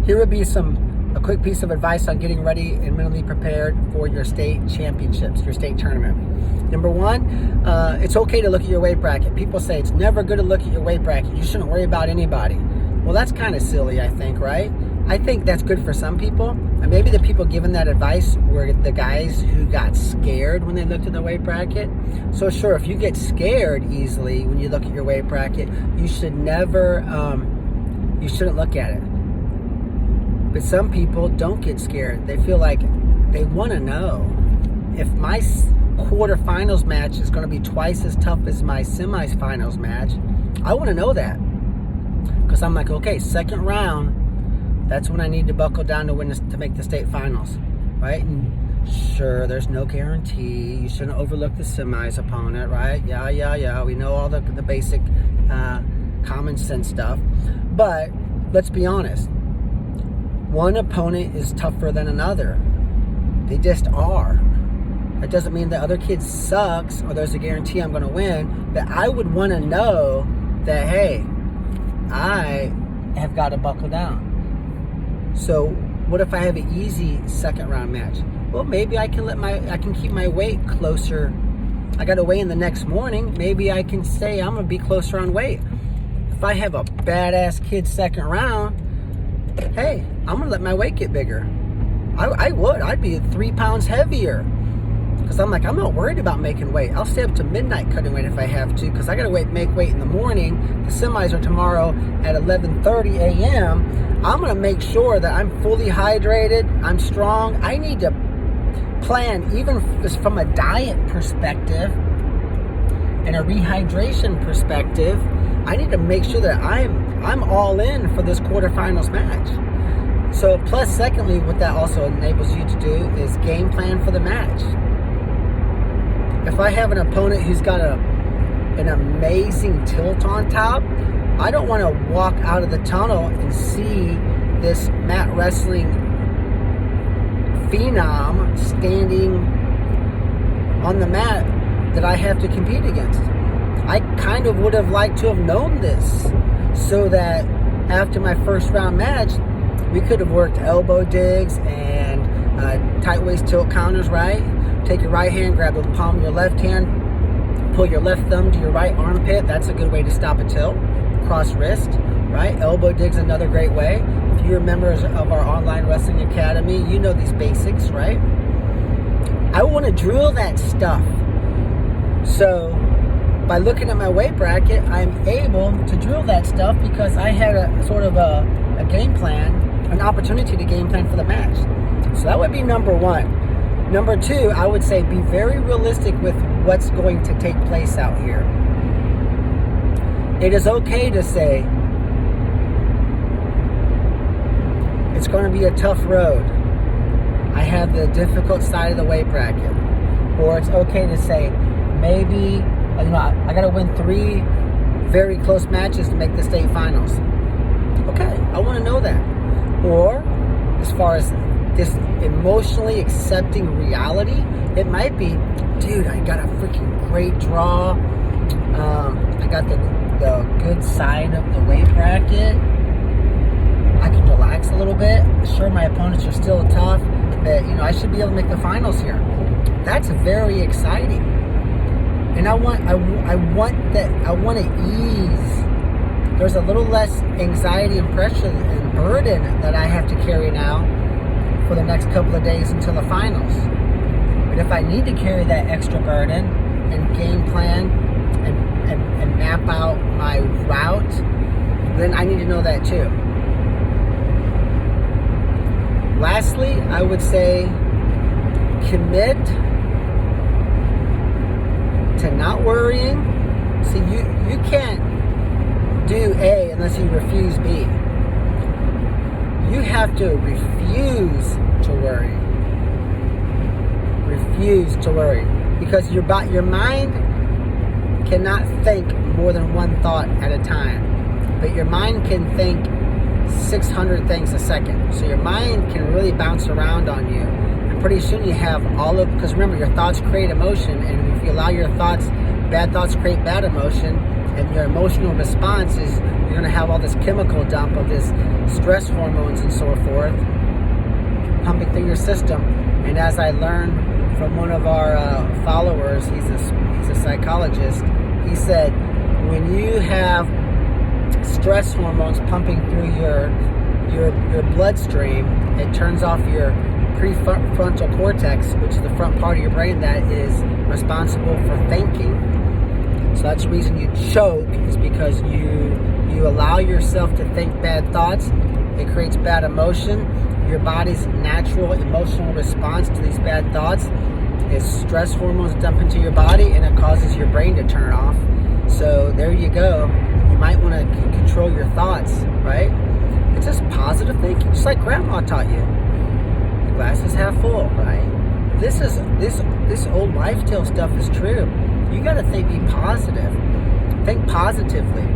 Here would be a quick piece of advice on getting ready and mentally prepared for your state championships, your state tournament. Number one, it's okay to look at your weight bracket. People say it's never good to look at your weight bracket. You shouldn't worry about anybody. Well, that's kind of silly, I think, right? I think that's good for some people. And maybe the people giving that advice were the guys who got scared when they looked at their weight bracket. So sure, if you get scared easily when you look at your weight bracket, you should never, you shouldn't look at it. But some people don't get scared. They feel like they want to know. If my quarterfinals match is going to be twice as tough as my semifinals match, I want to know that. Because I'm like, okay, second round, that's when I need to buckle down to win this, to make the state finals, right? And sure, there's no guarantee. You shouldn't overlook the semis opponent, right? Yeah. We know all the basic common sense stuff. But let's be honest. One opponent is tougher than another. They just are. That doesn't mean the other kid sucks or there's a guarantee I'm going to win. But I would want to know that, hey, I have got to buckle down. So what if I have an easy second round match? Well, maybe I can keep my weight closer. I got to weigh in the next morning. Maybe I can say I'm going to be closer on weight. If I have a badass kid second round, hey, I'm going to let my weight get bigger. I'd be 3 pounds heavier. Because I'm like, I'm not worried about making weight. I'll stay up to midnight cutting weight if I have to, because I got to make weight in the morning. The semis are tomorrow at 11:30 a.m. I'm going to make sure that I'm fully hydrated, I'm strong. I need to plan, even just from a diet perspective and a rehydration perspective, I need to make sure that I'm all in for this quarterfinals match. So plus secondly, what that also enables you to do is game plan for the match. If I have an opponent who's got an amazing tilt on top, I don't want to walk out of the tunnel and see this mat wrestling phenom standing on the mat that I have to compete against. I kind of would have liked to have known this so that after my first round match, we could have worked elbow digs and tight waist tilt counters, right? Take your right hand, grab the palm of your left hand, pull your left thumb to your right armpit. That's a good way to stop a tilt. Cross wrist, right? Elbow dig's another great way. If you're members of our online wrestling academy, you know these basics, right? I want to drill that stuff. So by looking at my weight bracket, I'm able to drill that stuff because I had a sort of a game plan, an opportunity to game plan for the match. So that would be number one. Number two, I would say be very realistic with what's going to take place out here. It is okay to say, it's going to be a tough road. I have the difficult side of the weight bracket. Or it's okay to say, maybe, I got to win 3 very close matches to make the state finals. Okay, I want to know that. Or, as far as this emotionally accepting reality, it might be, dude, I got a freaking great draw. I got the good side of the weight bracket. I can relax a little bit. Sure, my opponents are still tough, but I should be able to make the finals here. That's very exciting, and I want to ease. There's a little less anxiety and pressure and burden that I have to carry now for the next couple of days until the finals. But if I need to carry that extra burden and game plan and map out my route, then I need to know that too. Lastly, I would say commit to not worrying. See, you can't do A unless you refuse B. You have to refuse to worry. Refuse to worry. Because your mind cannot think more than one thought at a time. But your mind can think 600 things a second. So your mind can really bounce around on you. And pretty soon you have because remember, your thoughts create emotion. And if you allow your thoughts, bad thoughts create bad emotion. And your emotional response is you're going to have all this chemical dump of this stress hormones and so forth pumping through your system. And as I learned from one of our followers, he's a psychologist, he said when you have stress hormones pumping through your bloodstream, it turns off your prefrontal cortex, which is the front part of your brain that is responsible for thinking. So that's the reason you choke, is because you allow yourself to think bad thoughts. It creates bad emotion. Your body's natural emotional response to these bad thoughts is stress hormones dump into your body, and it causes your brain to turn off. So there you go. You might want to control your thoughts, right? It's just positive thinking, just like Grandma taught you. The glass is half full, right? This old life tale stuff is true. You got to be positive. Think positively.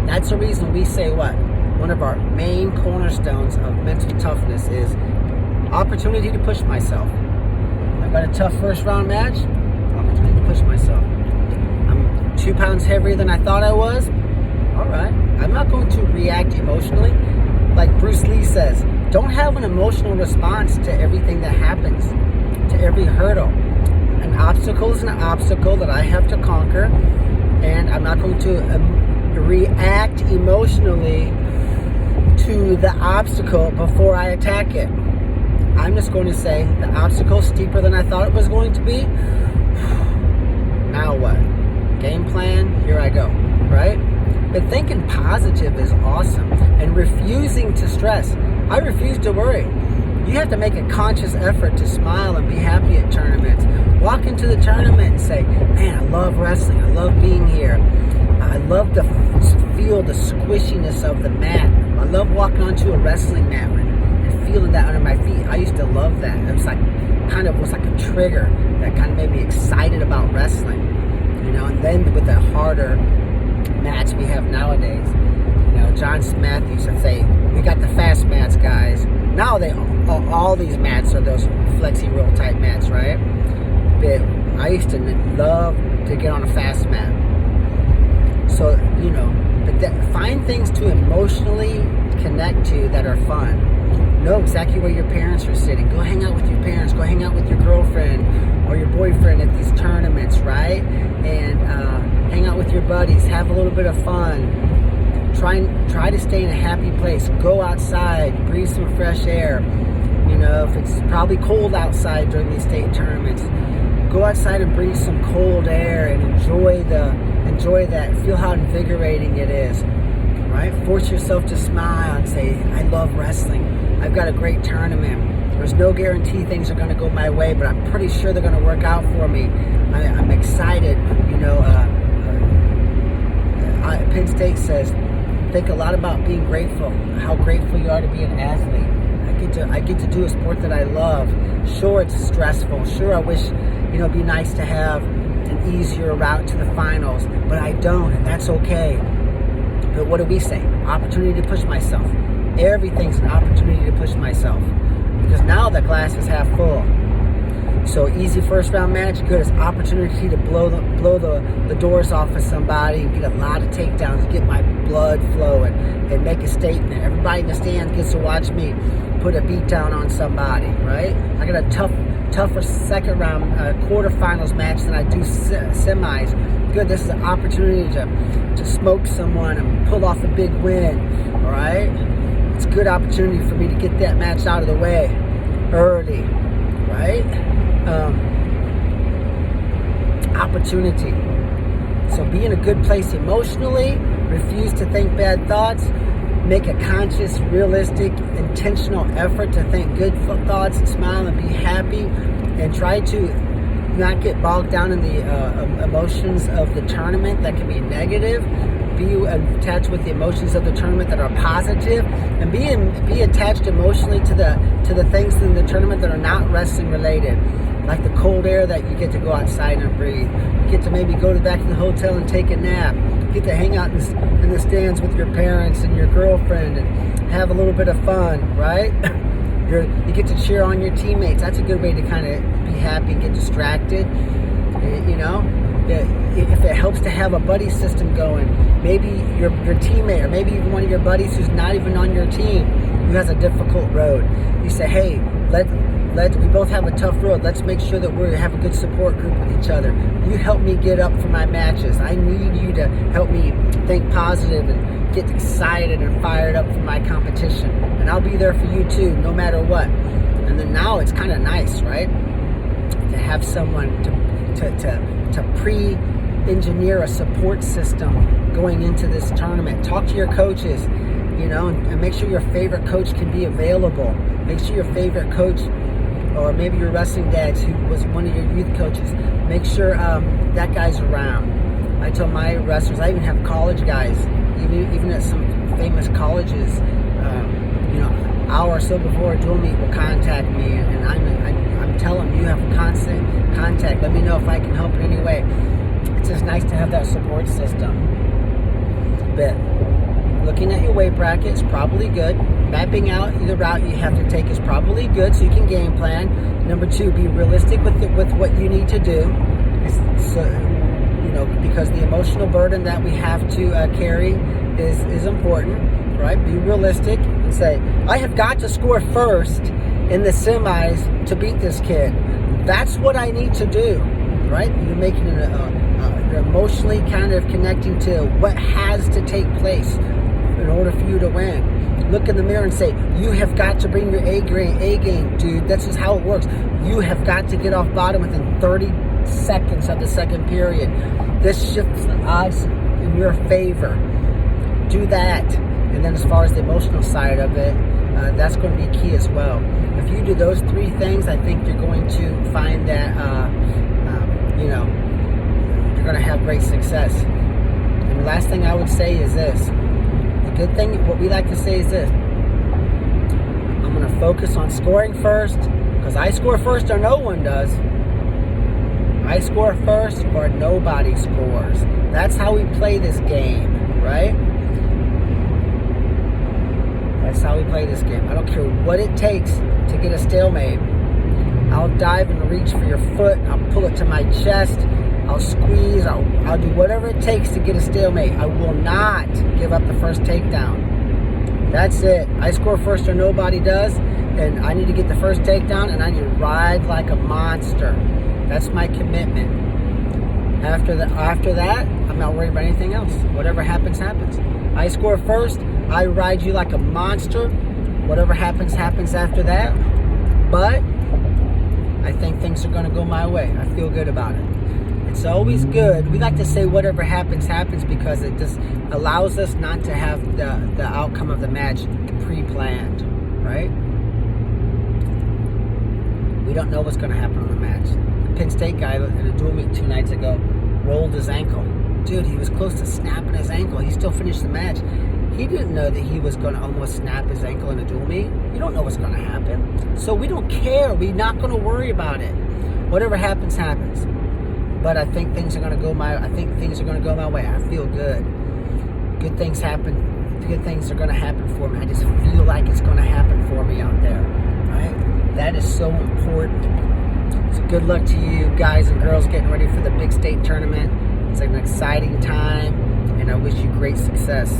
That's the reason we say what? One of our main cornerstones of mental toughness is opportunity to push myself. I've got a tough first round match, opportunity to push myself. I'm 2 pounds heavier than I thought I was. All right. I'm not going to react emotionally. Like Bruce Lee says, don't have an emotional response to everything that happens, to every hurdle. An obstacle is an obstacle that I have to conquer, and I'm not going to react emotionally to the obstacle before I attack it. I'm just going to say the obstacle's steeper than I thought it was going to be. Now what? Game plan, here I go, right? But thinking positive is awesome, and refusing to stress. I refuse to worry. You have to make a conscious effort to smile and be happy at tournaments. Walk into the tournament and say, man, I love wrestling. I love being here. I love to feel the squishiness of the mat. I love walking onto a wrestling mat and feeling that under my feet. I used to love that. It was like a trigger that kind of made me excited about wrestling. And then with the harder mats we have nowadays, John Smith used to say, we got the fast mats, guys. Now all these mats are those flexi roll type mats, right? But I used to love to get on a fast mat. So, find things to emotionally connect to that are fun. Know exactly where your parents are sitting. Go hang out with your parents. Go hang out with your girlfriend or your boyfriend at these tournaments, right? And hang out with your buddies. Have a little bit of fun. Try to stay in a happy place. Go outside. Breathe some fresh air. If it's probably cold outside during these state tournaments, go outside and breathe some cold air and enjoy that. Feel how invigorating it is, right? Force yourself to smile and say, I love wrestling. I've got a great tournament. There's no guarantee things are going to go my way, but I'm pretty sure they're going to work out for me. I'm excited. Penn State says, think a lot about being grateful, how grateful you are to be an athlete. I get to do a sport that I love. Sure, it's stressful. Sure, I wish, it'd be nice to have an easier route to the finals, but I don't, and that's okay. But what do we say? Opportunity to push myself. Everything's an opportunity to push myself, because now the glass is half full. So easy first round match, good. It's opportunity to blow the doors off of somebody and get a lot of takedowns, get my blood flowing, and make a statement. Everybody in the stand gets to watch me put a beat down on somebody, right? I got a tougher second round quarterfinals match than I do semis. Good, this is an opportunity to smoke someone and pull off a big win, all right? It's a good opportunity for me to get that match out of the way early, right? Opportunity. So be in a good place emotionally, refuse to think bad thoughts, make a conscious, realistic, intentional effort to think good thoughts and smile and be happy, and try to not get bogged down in the emotions of the tournament that can be negative. Be attached with the emotions of the tournament that are positive, and be attached emotionally to the things in the tournament that are not wrestling related, like the cold air that you get to go outside and breathe. You get to maybe go back to the hotel and take a nap. You get to hang out in the stands with your parents and your girlfriend and have a little bit of fun, right? You get to cheer on your teammates. That's a good way to kind of be happy and get distracted, if it helps to have a buddy system going, maybe your teammate, or maybe even one of your buddies who's not even on your team, who has a difficult road, you say, hey, we both have a tough road. Let's make sure that we have a good support group with each other. You help me get up for my matches. I need you to help me think positive and get excited and fired up for my competition. And I'll be there for you too, no matter what. And then now it's kind of nice, right? To have someone to pre-engineer a support system going into this tournament. Talk to your coaches, and make sure your favorite coach can be available. Make sure your favorite coach, or maybe your wrestling dads who was one of your youth coaches, make sure that guy's around. I tell my wrestlers, I even have college guys, even at some famous colleges, an hour or so before a dual meet will contact me, and I'm telling them, you have constant contact. Let me know if I can help in any way. It's just nice to have that support system. But looking at your weight bracket is probably good. Mapping out the route you have to take is probably good, so you can game plan. Number 2, be realistic with what you need to do. Because the emotional burden that we have to carry is important, right? Be realistic and say, I have got to score first in the semis to beat this kid. That's what I need to do, right? You're making you're emotionally kind of connecting to what has to take place in order for you to win. Look in the mirror and say, you have got to bring your A game, dude. That's just how it works. You have got to get off bottom within 30 seconds of the second period. This shifts the odds in your favor. Do that. And then as far as the emotional side of it, that's going to be key as well. If you do those 3 things, I think you're going to find that, you're going to have great success. And the last thing I would say is this. The good thing, what we like to say is this. I'm going to focus on scoring first, because I score first or no one does. I score first or nobody scores. That's how we play this game, right? That's how we play this game. I don't care what it takes to get a stalemate. I'll dive and reach for your foot. I'll pull it to my chest. I'll squeeze. I'll do whatever it takes to get a stalemate. I will not give up the first takedown. That's it. I score first or nobody does, and I need to get the first takedown, and I need to ride like a monster. That's my commitment. After that, I'm not worried about anything else. Whatever happens, happens. I score first. I ride you like a monster. Whatever happens, happens after that. But I think things are going to go my way. I feel good about it. It's always good. We like to say whatever happens, happens, because it just allows us not to have the outcome of the match pre-planned, right? We don't know what's going to happen on the match. The Penn State guy in a dual meet 2 nights ago rolled his ankle. Dude, he was close to snapping his ankle. He still finished the match. He didn't know that he was going to almost snap his ankle in a dual meet. You don't know what's going to happen. So we don't care. We're not going to worry about it. Whatever happens, happens. But I think things are going to go my way. I feel good. Good things happen. Good things are going to happen for me. I just feel like it's going to happen for me out there. Right? That is so important. So good luck to you guys and girls getting ready for the big state tournament. It's an exciting time, and I wish you great success.